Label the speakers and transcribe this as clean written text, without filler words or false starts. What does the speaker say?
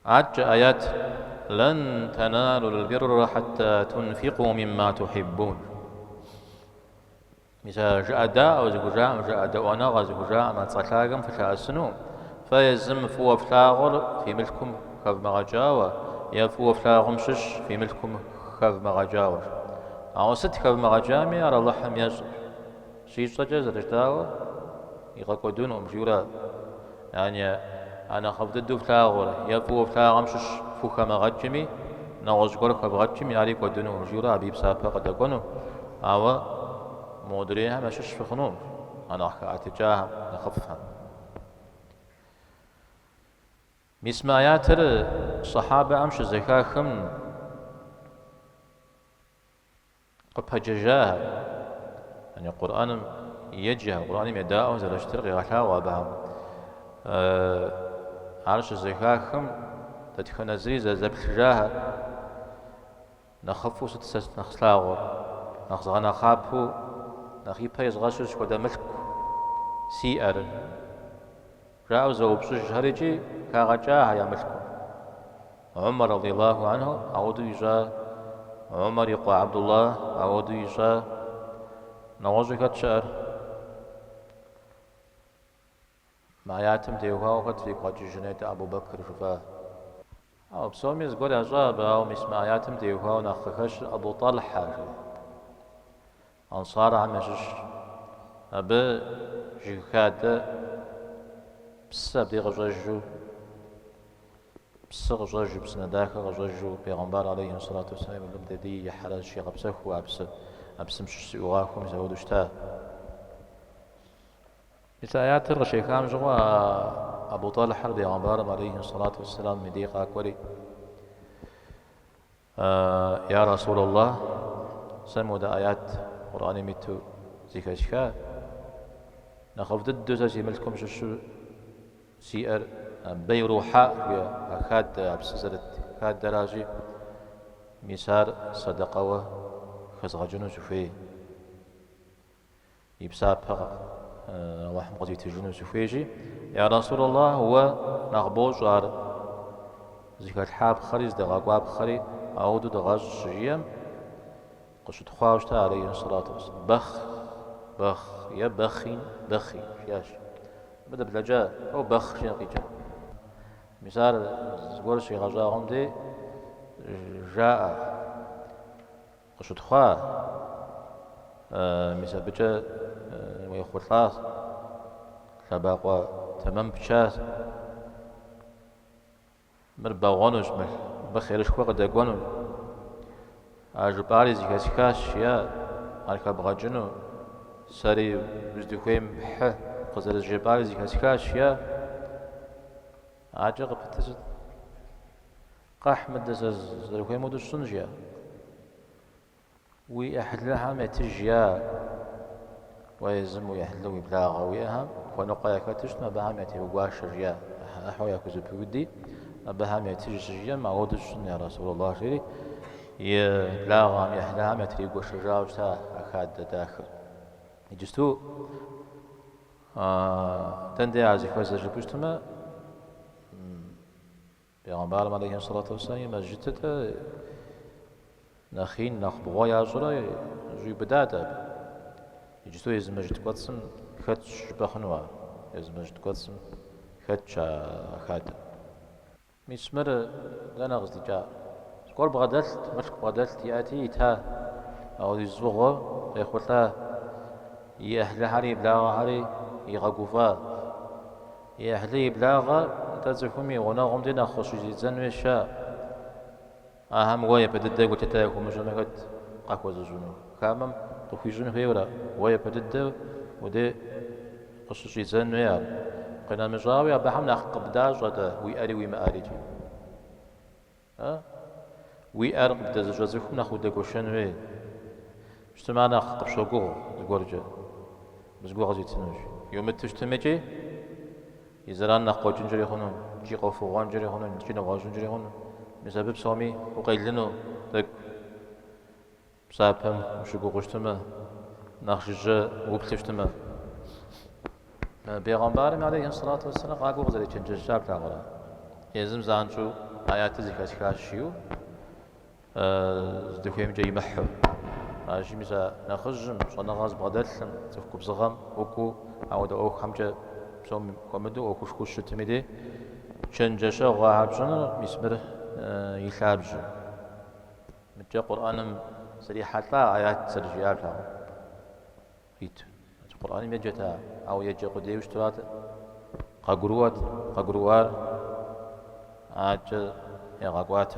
Speaker 1: عج آيات لن تنالوا البر حتى تنفقوا مما تحبون. مثل جاء داء وزجاء جاء داء ونغى زجاء ما تصلاقم فشاسنو فيزم فو فلاغر في ملكم خذ مغجاوة يفو فلاغم شش في ملكم خذ مغجاوة أو ست خذ مغجامي على الله حم يزر شيء صجز رجداوة يقعدون ومجورا يعني أنا خذ ضد فلاغر يفو فلاغم شش فو خمغجمي نغز قول خبغجمي عليك ودون ومجورا أبي بسافة قد أكونوا أو مودريها ما شش في خنوم أنا أتجاهم نخفها مسمى ياتر الصحابة أمش زكاة خم قبها ججاها يعني القرآن يجها القرآن يداءه زلشتر غشا وابهم عرش الزكاة خم تدخل زيزة زبل جاها نخفو ستسس نخسلاغو نخزغنا خابو نخيبها يزغاشوش كودا ملك سيئر جاءوا زوبسوش هرجي كاغجاها يا ملك عمر رضي الله عنه أعود يجا عمر يقوى عبد الله أعود يجا نوزك تشار ما ياتم ديوها وقت في قوات جنيت أبو بكر شفاه أو بسومي زقول أجاب أو مسمى ياتم ديوها ونخخش أبو طلحة أنصار عم يجش أبي جيكاد بس بدي غجاجو بس غجاجو بس نداك غجاجو بيغمبار عليه الصلاة والسلام اللي بدي يحرز شي غبسه وأبس مش سيوغاكم يزودوا شتاه إتايات الرشيكام جوا أبو طالح بيغمبار عليه الصلاة والسلام مديقا كوري يا رسول الله سمو دا آيات قرآن ميتو زيكاشكا نخف ضد زي ملكم شو سيئر بيروحاء أخاد أبسزرت أخاد دراجي مسار صدقة خزغجنو سفيه يبسابها الله مقضي تجنو سفيجي يا رسول الله هو نغبوش غار زكاة حاب خريز دغاقواب خري أعودو دغاج شجيم قشت خواوشتا عليه الصلاة والسلام بخ يا بخي ياش بدأ بلجاء أو بخ شنقيجا مثال زقول شي غجاهم دي جاء قشت خوا مثال بجا ويخوت لاس شباقوا تمام بشاس مر باغونوش مر بخيرش خوا قد اقوانو أجباري زكاش يا أركب غجنو ساري بزدخويم بح قزر الجباري زكاش يا عجق بتزد قاح مدس زدخويم ودش سنجيا ويحلها ما تجيا ويزم ويحلو يبلاغ وياها ونقايا كاتش ما بها ما تيواش جيا أحويا كذب ودي بها ما تجيا ما ودش يا رسول الله شيري يبلاغ يحلها ما تريقو شجاع وشتا أخاد داخل يجستو تندي عزي فاز جبشتما بيغمبار عليه الصلاة والسلام مسجدته نخين نخبغوا يا جرا جي بدادا يجستو يزمجد قدسم خدش بخنوا يزمجد قدسم خدش خاد مسمر لنا غزدي جاء سكور بغدلت مشك بغدلت يأتي تا أو يزوغو يخوتا يأهل هاري بلاغ هاري يغاقوفا يأهلي بلاغ تزفمي ونغم دينا خصوصي زنوشا أهم ويا بدد وتتاكو مجمعات قاكو زجونو كامم تخيجون فيورا ويا بدد ودي خصوصي زنويا قنا مجاوي بحمنا قبداج ودا ويأري ويمأريجي ويأر قبدا زجوزكم ناخو داكوشنوي اجتماعنا قبشوكو زغورجا بزغور زيتنوش يوم تجتمعي يزران ناخو جنجري خونو جي قفو غانجري خونو جي نغا جنجري خونو مسبب سامي وقيلنو داك بسابهم وشوكو قشتما ناخشجا وبتشتما بيغمبار عليه الصلاة والسلام قاقو غزالي چنجشاب تاغرا يزم زانشو آيات زكاة كاشيو زدوكيم جاي محو أجي مسا نخزم صنغاز بغدلم تفكو بزغم وكو عود أو خمجة بسوم كومدو أو كوش كوش تمدي شنجشة غاحبشنا مسمر يلابج متى قرآن صريحة لا آيات سرجيات لا هيت القرآن يجتا أو يجي قدي وشتوات قاقروات قاقروار عاج يا غاقوات